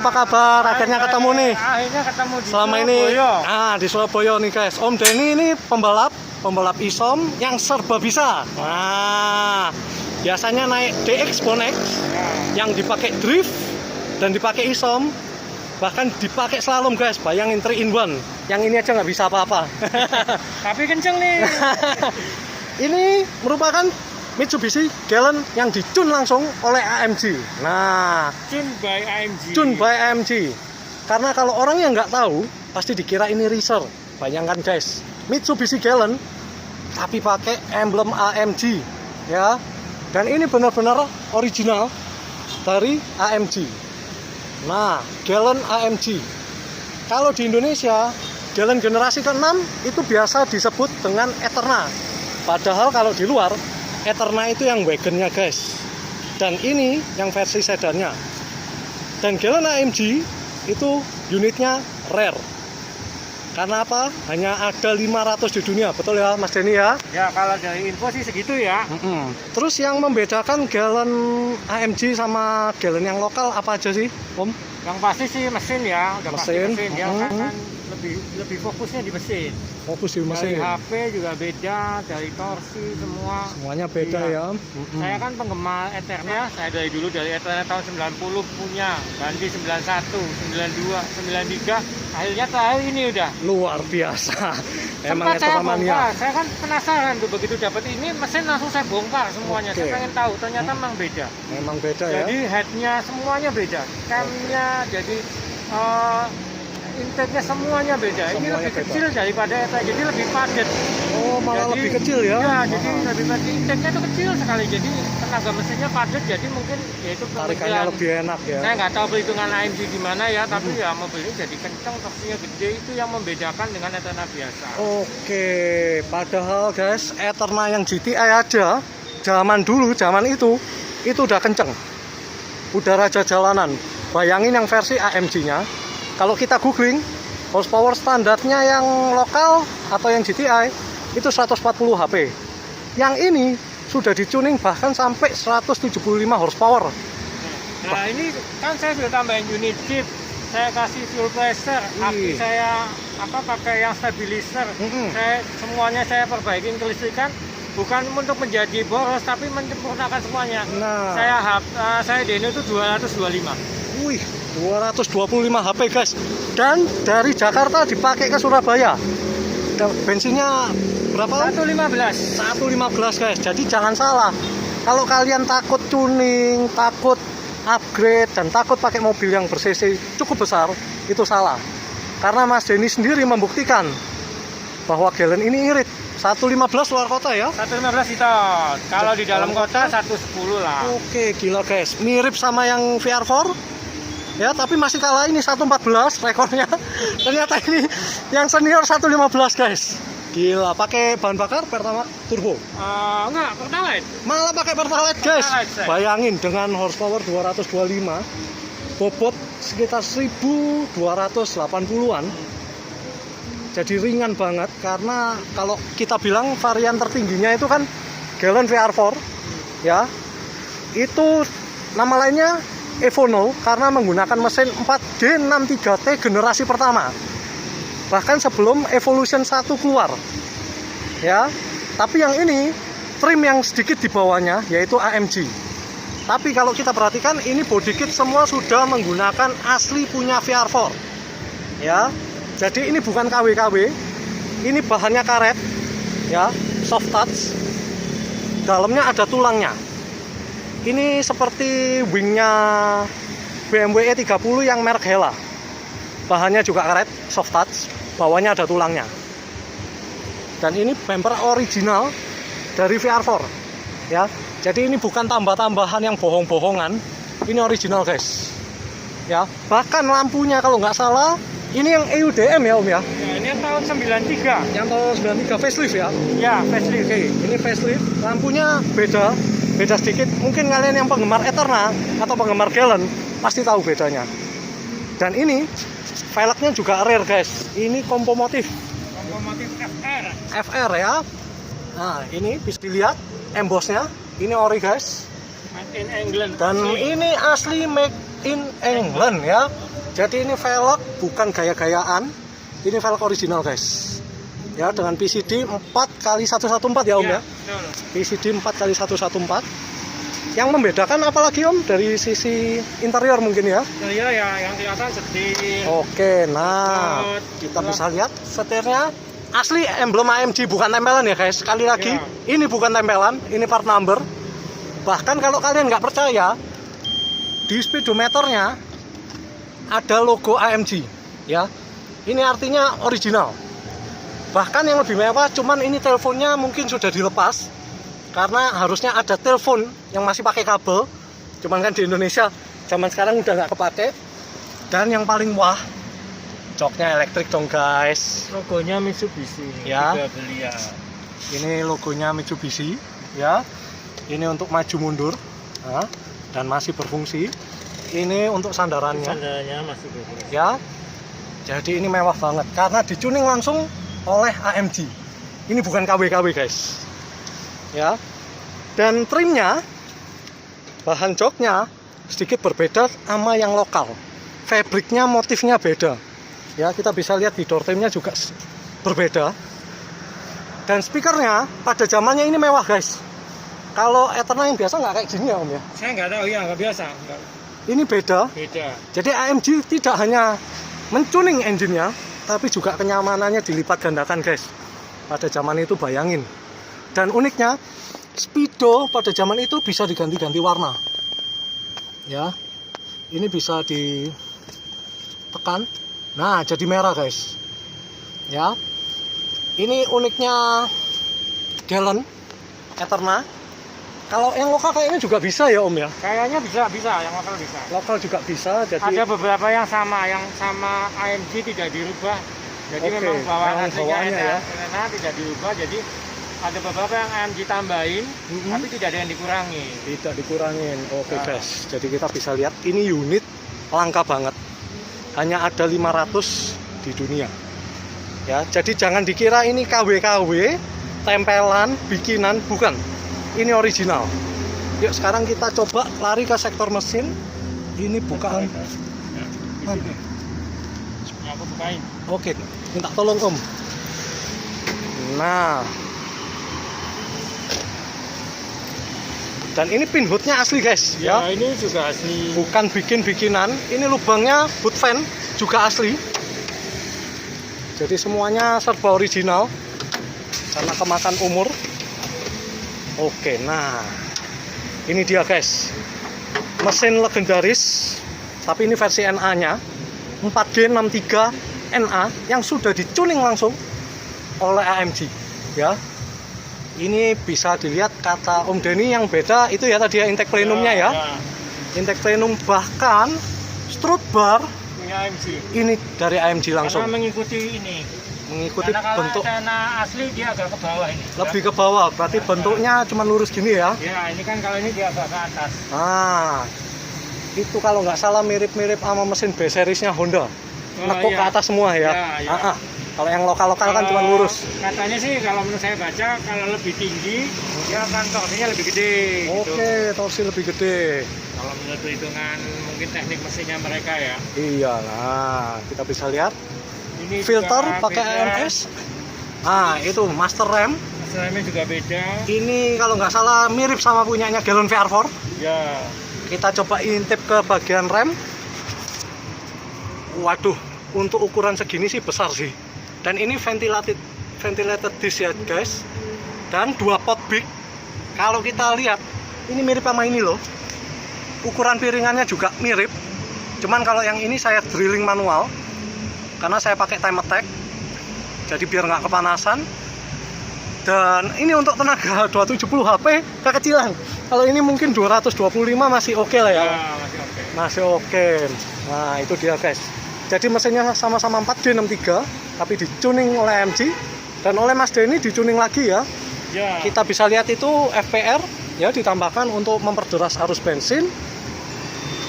apa kabar? Akhirnya ketemu nih. Akhirnya ketemu di Selama Surabaya. ini di Surabaya nih guys. Om Denny ini pembalap isom yang serba bisa. Nah, biasanya naik DX Bonex yang dipakai drift dan dipakai isom, bahkan dipakai slalom guys. Bayangin 3 in 1. Yang ini aja nggak bisa apa-apa. Tapi kenceng nih. Ini merupakan Mitsubishi Galant yang dicun langsung oleh AMG. Nah, Cun by AMG. Karena kalau orang yang nggak tahu, pasti dikira ini racer. Bayangkan guys, Mitsubishi Galant tapi pakai emblem AMG, ya. Dan ini benar-benar original dari AMG. Nah, Galant AMG. Kalau di Indonesia, Galant generasi ke-6 itu biasa disebut dengan Eterna. Padahal kalau di luar, Eterna itu yang wagonnya guys. Dan ini yang versi sedannya. Dan Galant AMG itu unitnya rare. Karena apa? Hanya ada 500 di dunia. Betul ya Mas Denny ya? Ya, kalau dari info sih segitu ya. Terus yang membedakan Galant AMG sama Galant yang lokal apa aja sih Om? Yang pasti sih mesin ya. Udah pasti mesin. Dia kan lebih fokusnya di mesin. Fokus di mesin. Dari HP juga beda, dari torsi semuanya beda ya. Saya kan penggemar Eterna. Saya dari dulu dari Eterna tahun 90 punya, ganti 91, 92, 93. Akhirnya terakhir ini udah luar biasa. Emang sempat saya Eterna-mania. bongkar. Saya kan penasaran tuh, begitu dapat ini mesin langsung saya bongkar semuanya. Saya pengen tahu, ternyata memang beda. Memang beda ya. Jadi headnya semuanya beda, camnya jadi intake-nya semuanya beda. Ini lebih kecil daripada Eterna, jadi lebih padat. Oh, malah lebih kecil ya? Ya, jadi lebih padat. Intake-nya itu kecil sekali, jadi tenaga mesinnya padat, jadi mungkin yaitu tarikannya lebih enak ya. Saya nggak tahu perhitungan AMG gimana ya, tapi ya mobilnya jadi kencang, torsinya gede, itu yang membedakan dengan Eterna biasa. Oke, padahal guys, Eterna yang GTI aja zaman dulu, zaman itu udah kenceng. Udah raja jalanan. Bayangin yang versi AMG-nya. Kalau kita googling, horsepower standarnya yang lokal atau yang GTI itu 140 HP. Yang ini sudah dicuning bahkan sampai 175 horsepower. Nah, ini kan saya sudah tambahin unit chip, saya kasih fuel pressure, aki saya pakai yang stabilizer. Semuanya saya perbaikin kelistrikan, bukan untuk menjadi boros tapi menyempurnakan semuanya. Nah, saya Deno itu 225. Wih, 225 HP guys. Dan dari Jakarta dipakai ke Surabaya. Bensinnya berapa? 115. 115 guys. Jadi jangan salah. Kalau kalian takut tuning, takut upgrade, dan takut pakai mobil yang ber-cc cukup besar, itu salah. Karena Mas Denny sendiri membuktikan bahwa Galant ini irit. 115 luar kota ya? 115 itu. Kalau di dalam kota 110 lah. Oke, gila guys. Mirip sama yang VR4. Ya, tapi masih kalah ini 114 rekornya. Ternyata ini yang senior 115 guys. Gila, pakai bahan bakar Pertamax turbo. Enggak, Pertalite. Malah pakai Pertalite guys. Bayangin dengan horsepower 225, bobot sekitar 1280-an. Jadi ringan banget, karena kalau kita bilang varian tertingginya itu kan Galant VR4 ya. Itu nama lainnya Evono karena menggunakan mesin 4D63T generasi pertama. Bahkan sebelum Evolution 1 keluar. Ya. Tapi yang ini trim yang sedikit di bawahnya yaitu AMG. Tapi kalau kita perhatikan ini body kit semua sudah menggunakan asli punya VR4. Ya. Jadi ini bukan KW-KW. Ini bahannya karet. Ya, soft touch. Dalamnya ada tulangnya. Ini seperti wingnya BMW E30 yang merek Hella. Bahannya juga karet, soft touch, bawahnya ada tulangnya. Dan ini bumper original dari VR4. Ya, jadi ini bukan tambah-tambahan yang bohong-bohongan. Ini original guys. Ya, bahkan lampunya kalau nggak salah ini yang EUDM ya Om ya. Ya, ini yang tahun 93. Yang tahun 93 facelift ya. Ya, facelift. Oke, ini facelift. Lampunya beda sedikit. Mungkin kalian yang penggemar Eterna atau penggemar Galant pasti tahu bedanya. Dan ini velgnya juga rare guys. Ini kompomotif FR ya. Nah, ini bisa dilihat embossnya. Ini ori guys. Made in England. Dan ini asli make in England ya. Jadi ini velg bukan gaya-gayaan, ini velg original guys. Ya, dengan PCD 4x114 ya Om ya. Betul. PCD 4x114. Yang membedakan apalagi Om dari sisi interior mungkin ya? Iya ya, yang kelihatan setir. Oke, nah kita bisa lihat setirnya asli emblem AMG, bukan tempelan ya guys. Sekali lagi, ini bukan tempelan, ini part number. Bahkan kalau kalian nggak percaya, di speedometernya ada logo AMG ya. Ini artinya original. Bahkan yang lebih mewah, cuman ini teleponnya mungkin sudah dilepas karena harusnya ada telepon yang masih pakai kabel. Cuman kan di Indonesia zaman sekarang udah nggak kepake. Dan yang paling wah, joknya elektrik dong guys. Logonya Mitsubishi. Ya. Juga belia. Ini logonya Mitsubishi ya. Ini untuk maju mundur, nah, dan masih berfungsi. Ini untuk sandarannya. Sandarannya masih berfungsi. Ya. Jadi ini mewah banget karena dicuning langsung oleh AMG. Ini bukan KW-KW guys. Ya. Dan trimnya, bahan joknya sedikit berbeda sama yang lokal. Fabriknya, motifnya beda. Ya, kita bisa lihat di door trimnya juga berbeda. Dan speakernya pada zamannya ini mewah guys. Kalau Eterna yang biasa nggak kayak gini ya Om ya. Saya nggak tahu ya, nggak biasa. Nggak. Ini beda. Beda. Jadi AMG tidak hanya mentuning engine-nya, tapi juga kenyamanannya dilipat gandakan guys. Pada zaman itu bayangin. Dan uniknya, speedo pada zaman itu bisa diganti-ganti warna. Ya, ini bisa ditekan. Nah, jadi merah guys. Ya, ini uniknya Gallon Eterna. Kalau yang lokal kayaknya juga bisa ya Om ya. Kayaknya bisa, yang lokal bisa. Lokal juga bisa. Jadi Ada beberapa yang sama AMG tidak dirubah. Jadi Oke, memang bawaan memang aslinya bawaannya ya. Eterna tidak dirubah. Jadi ada beberapa yang AMG tambahin, tapi tidak ada yang dikurangi. tidak dikurangin. Oke Nah. guys, jadi kita bisa lihat ini unit langka banget. Hanya ada 500 di dunia. Ya, jadi jangan dikira ini KW-KW, tempelan, bikinan, bukan. Ini original. Yuk sekarang kita coba lari ke sektor mesin. Ini bukaan. Ya, di sini. Ya, aku bukain. Oke, minta tolong Om. Nah. Dan ini pin hoodnya asli guys. Ya, ini juga asli. Bukan bikin-bikinan. Ini lubangnya hood fan juga asli. Jadi semuanya serba original karena kemakan umur. Oke, nah ini dia guys, mesin legendaris, tapi ini versi NA-nya 4G63 NA yang sudah dicuning langsung oleh AMG. Ya, ini bisa dilihat kata Om Denny yang beda itu ya tadi ya, intake plenumnya ya. Intake plenum, bahkan strut bar Punya AMG. ini dari AMG langsung. Karena mengikuti ini. Mengikuti Karena kalau bentuk Eterna asli dia agak ke bawah ini. lebih ke bawah, berarti bentuknya cuma lurus gini ya. Ya, ini kan kalau ini dia agak ke atas. Nah, itu kalau nggak salah mirip-mirip sama mesin B series-nya Honda. Nekuk ke atas semua ya. Iya. Kalau yang lokal-lokal kan cuma lurus. Katanya sih kalau menurut saya baca kalau lebih tinggi dia akan torsinya lebih gede. Oke, torsi lebih gede. Kalau menurut perhitungan mungkin teknik mesinnya mereka ya. Iya, nah kita bisa lihat Ini filter juga pakai beda. AMS. Nah, itu master rem. Remnya juga beda. Ini kalau nggak salah mirip sama punyanya Gallon VR4. Ya. Kita coba intip ke bagian rem. Waduh, untuk ukuran segini sih besar sih. Dan ini ventilated disc ya guys. Dan 2 pot big. Kalau kita lihat, ini mirip sama ini loh. Ukuran piringannya juga mirip. Cuman kalau yang ini saya drilling manual. Karena saya pakai time attack. Jadi biar nggak kepanasan. Dan ini untuk tenaga 270 HP kekecilan. Kalau ini mungkin 225 masih oke lah ya. Ya, masih oke. Masih oke. Nah, itu dia guys. Jadi mesinnya sama-sama 4G63 tapi dicuning oleh AMG dan oleh Mas Denny dicuning lagi ya. Ya. Kita bisa lihat itu FPR ya ditambahkan untuk memperderas arus bensin.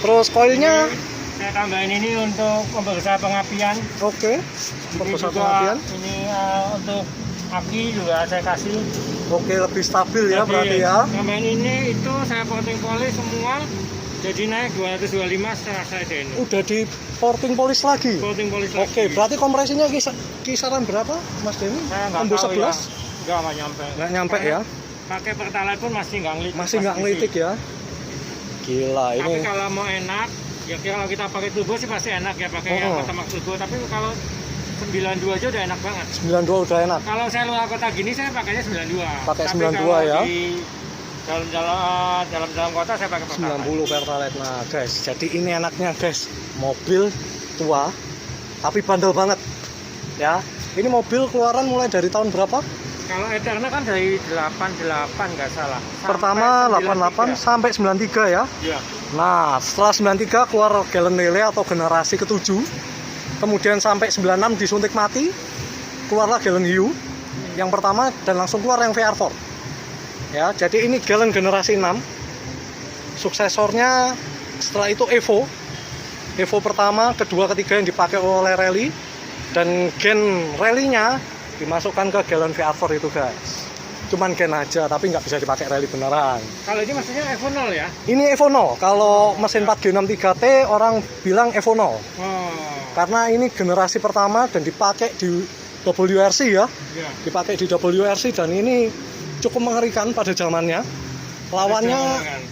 Terus koilnya Saya tambahin ini untuk pembesar pengapian. oke. Ini Pembesar juga pengapian. Ini untuk aki juga saya kasih. Oke, lebih stabil ya Jadi, berarti ya. tambahin ini itu saya coating polis semua. Jadi naik 225 setelah saya Denny. Udah di porting polis lagi. Porting polis lagi. Oke, berarti kompresinya kisaran berapa, Mas Denny? Saya nggak Tembus tahu 11? ya. Nggak nyampe. Nggak nyampe ya? Pakai Pertalite pun masih nggak ngelitik. Masih nggak ngelitik ya? Gila Tapi ini. kalau mau enak, ya kalau kita pakai turbo sih pasti enak ya pakai yang pertamax turbo. Tapi kalau 92 aja udah enak banget. 92 udah enak. Kalau saya luar kota gini saya pakainya 92. Pakai Tapi 92 kalau ya. Di dalam kota saya pakai Pertalite. 90 Pertalite. Nah, guys, jadi ini enaknya, guys. Mobil tua tapi bandel banget. Ya. Ini mobil keluaran mulai dari tahun berapa? Kalau Eterna kan dari 88 nggak salah. Pertama Sampai 88 sampai 93 ya. Iya. Nah, setelah 93 keluar Gallen Lele atau generasi ke-7. Kemudian sampai 96 disuntik mati. Keluarlah Gallen Hiu yang pertama dan langsung keluar yang VR4. Ya, jadi ini Gallen generasi 6. Suksesornya setelah itu Evo. Evo pertama, kedua, ketiga yang dipakai oleh Rally dan gen rally-nya dimasukkan ke Gallen VR4 itu, guys. Cuman gen aja, tapi nggak bisa dipakai rally beneran. Kalau ini maksudnya Evo 0 ya? Ini Evo 0. Kalau mesin 4G63T orang bilang Evo 0. Oh. Karena ini generasi pertama dan dipakai di WRC ya. Iya. Dipakai di WRC dan ini cukup mengerikan pada zamannya. Lawannya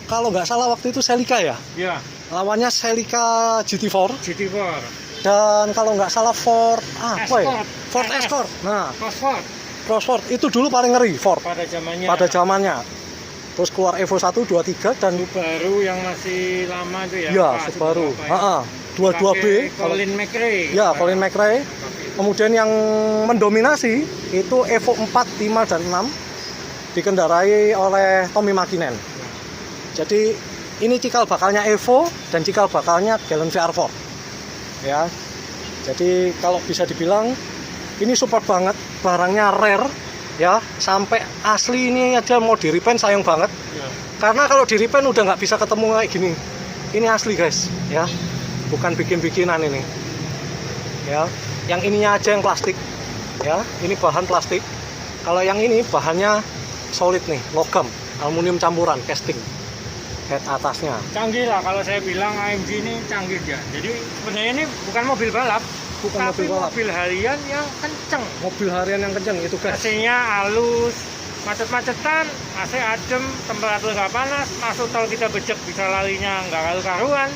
kalau nggak salah waktu itu Celica ya. Iya. Lawannya Celica GT4 GT4. dan kalau nggak salah Ford apa ya? Escort. Ford Escort. Nah, Cosworth Crossford itu dulu paling ngeri Ford pada zamannya. pada zamannya. Terus keluar Evo 1, 2, 3 dan Subaru yang masih lama itu ya. ya Pak, Subaru. apa ya? 22B. Colin McRae. Ya, Colin McRae. Kemudian yang mendominasi itu Evo 4, 5 dan 6 dikendarai oleh Tommy Mäkinen. Jadi ini cikal bakalnya Evo dan cikal bakalnya Gallen VR4. Ya. Jadi kalau bisa dibilang ini support banget, barangnya rare ya, sampai asli ini aja mau di repaint sayang banget. Ya. Karena kalau di repaint udah nggak bisa ketemu kayak gini. Ini asli, guys, ya. Bukan bikin-bikinan ini. Ya. Yang ininya aja yang plastik. Ya, ini bahan plastik. Kalau yang ini bahannya solid nih, logam, aluminium campuran, casting. Head atasnya. Canggih lah kalau saya bilang AMG ini canggih ya. Jadi sebenarnya ini bukan mobil balap, Bukan tapi mobil balap. mobil harian yang kenceng. Mobil harian yang kenceng itu, guys. AC-nya halus, macet-macetan, AC adem, temperatur nggak panas, masuk tol kita becek bisa larinya nggak karu-karuan.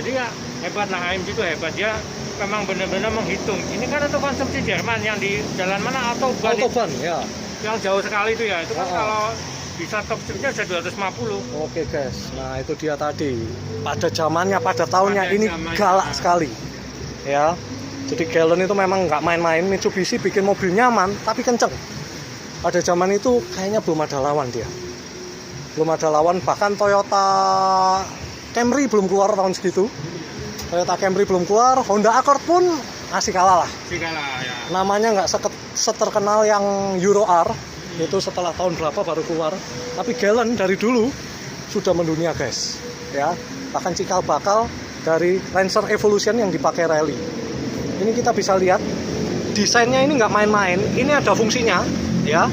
Jadi ya hebat lah, AMG itu hebat, dia memang benar-benar menghitung. Ini kan untuk konsumsi Jerman yang di jalan mana Autobahn, Autobahn ya. yang jauh sekali itu ya. Itu kan kalau bisa top speednya bisa 250. Oke, guys, nah itu dia tadi. Pada zamannya, pada tahunnya Pada ini zamannya. galak sekali. Ya, jadi Gallen itu memang nggak main-main. Mitsubishi bikin mobil nyaman, tapi kenceng. Pada zaman itu kayaknya belum ada lawan dia. Belum ada lawan, bahkan Toyota Camry belum keluar tahun segitu. Toyota Camry belum keluar, Honda Accord pun masih kalah lah. Segala ya. Namanya nggak seterkenal yang Euro R. Itu setelah tahun berapa baru keluar. Tapi Gallen dari dulu sudah mendunia, guys. Ya, bahkan cikal bakal dari Lancer Evolution yang dipakai rally. Ini kita bisa lihat desainnya ini nggak main-main. Ini ada fungsinya, ya.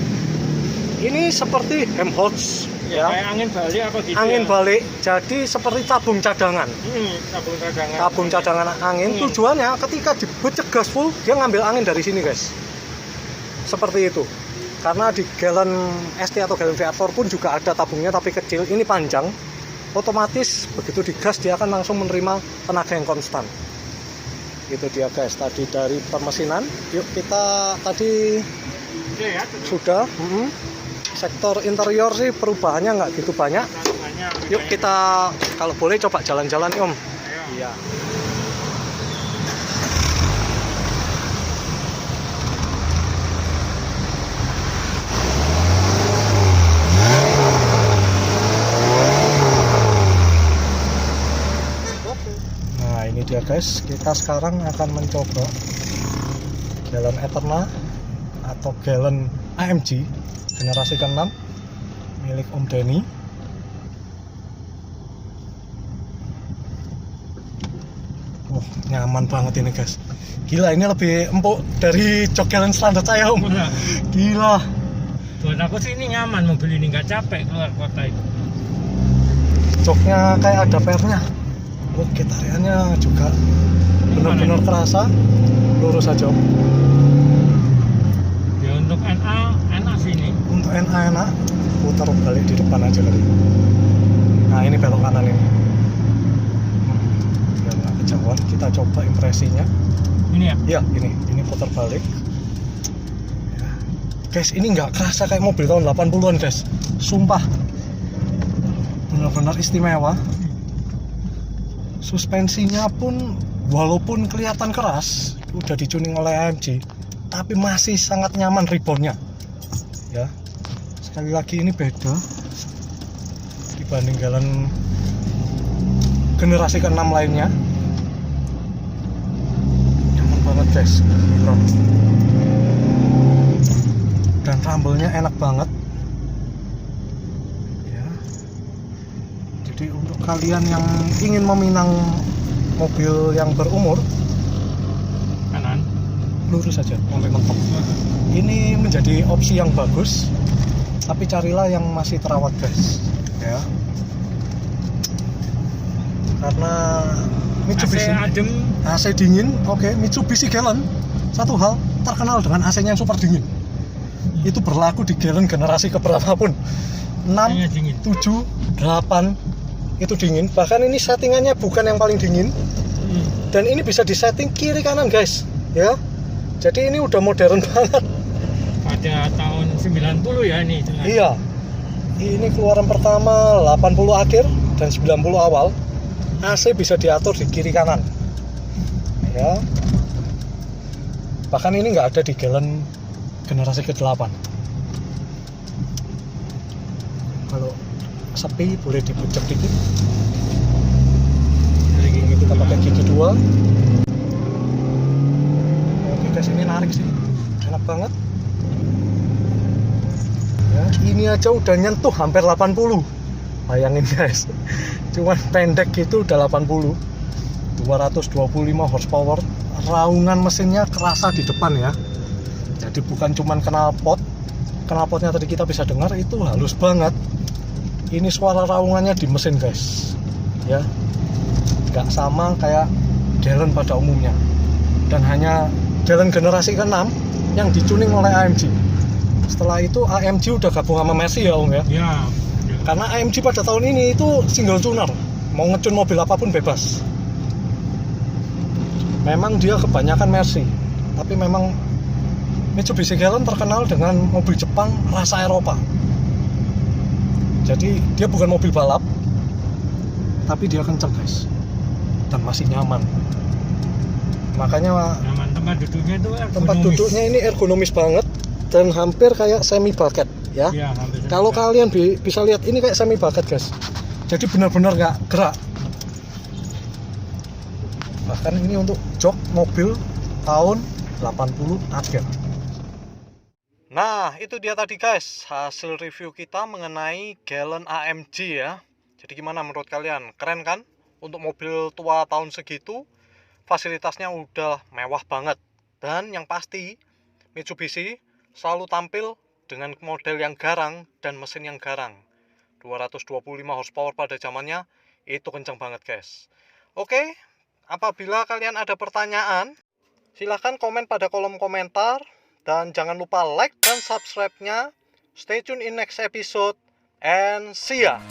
Ini seperti Helmholtz, ya. Kayak angin balik apa gitu. Angin ya? balik, jadi seperti tabung cadangan. Tabung cadangan. Tabung cadangan angin. Tujuannya ketika dibecek gas full, dia ngambil angin dari sini, guys. Seperti itu. Karena di Gallen ST atau Gallen VR4 pun juga ada tabungnya tapi kecil, ini panjang. Otomatis begitu digas dia akan langsung menerima tenaga yang konstan. Itu dia, guys, tadi dari permesinan. Yuk kita tadi Ya, sudah. Sektor interior sih perubahannya nggak gitu banyak. Yuk kita kalau boleh coba jalan-jalan, Om. Iya. Nah ini dia, guys, kita sekarang akan mencoba Gallen Eterna atau Gallen AMG generasi ke-6 milik Om Denny. Wah, nyaman banget ini, guys. Gila, ini lebih empuk dari jok Gallen standar saya, Om. Gila. Buat aku sih ini nyaman, mobil ini nggak capek keluar kota itu. joknya kayak ada pernya. Tariannya juga benar-benar kerasa, lurus aja. Ya untuk NA enak sih ini. Untuk NA enak, putar balik di depan aja kali. Nah ini belok kanan ini. Biar nggak kejauhan, kita coba impresinya. Ini ya? Ya ini putar balik. Ya. Guys, ini nggak kerasa kayak mobil tahun 80-an guys. Sumpah. Benar-benar istimewa. Suspensinya pun walaupun kelihatan keras, udah dicuning oleh AMG, tapi masih sangat nyaman reboundnya. Ya, sekali lagi ini beda dibanding Galen generasi ke-6 lainnya. Nyaman banget guys, dan rumble-nya enak banget. Jadi untuk kalian yang ingin meminang mobil yang berumur, Kanan. lurus saja sampai mentok. Ini menjadi opsi yang bagus, tapi carilah yang masih terawat guys, ya. Karena Mitsubishi AC adem, AC dingin, oke. Mitsubishi Galen satu hal terkenal dengan AC-nya yang super dingin. Itu berlaku di Galen generasi keberapapun. 6, AC-nya dingin. 7, 8 itu dingin. Bahkan ini settingannya bukan yang paling dingin. Dan ini bisa disetting kiri kanan guys, ya. Jadi ini udah modern banget. Pada tahun 90 ya ini. Iya. Ini keluaran pertama 80 akhir dan 90 awal. AC bisa diatur di kiri kanan. Ya. Bahkan ini nggak ada di Galen generasi ke-8. Kalau sepi boleh dipucek dikit. Ini kita pakai gigi 2. Oke guys, ini narik sih, enak banget. Ya, ini aja udah nyentuh hampir 80. Bayangin guys, cuman pendek gitu udah 80. 225 horsepower. Raungan mesinnya kerasa di depan ya. Jadi bukan cuman knalpot. Knalpotnya tadi kita bisa dengar itu halus banget. Ini suara raungannya di mesin guys, ya, nggak sama kayak Galen pada umumnya. Dan hanya Galen generasi ke-6 yang dicuning oleh AMG. Setelah itu AMG udah gabung sama Mercy ya Om ya. Ya. Karena AMG pada tahun ini itu single tuner, mau ngecun mobil apapun bebas. Memang dia kebanyakan Mercy, tapi memang Mitsubishi Galen terkenal dengan mobil Jepang rasa Eropa. Jadi dia bukan mobil balap, tapi dia kenceng guys, dan masih nyaman. Makanya Nyaman, tempat duduknya itu ergonomis. tempat duduknya ini ergonomis banget dan hampir kayak semi bucket ya. Ya, hampir Kalau kalian bisa lihat ini kayak semi bucket guys. Jadi benar-benar nggak gerak. Bahkan ini untuk jok mobil tahun 80 akhir. Nah, itu dia tadi guys, hasil review kita mengenai Galen AMG ya. Jadi gimana menurut kalian? Keren kan? Untuk mobil tua tahun segitu, fasilitasnya udah mewah banget. Dan yang pasti, Mitsubishi selalu tampil dengan model yang garang dan mesin yang garang. 225 horsepower pada zamannya, itu kenceng banget guys. Oke, apabila kalian ada pertanyaan, silahkan komen pada kolom komentar. Dan jangan lupa like dan subscribe-nya. Stay tune in next episode and see ya.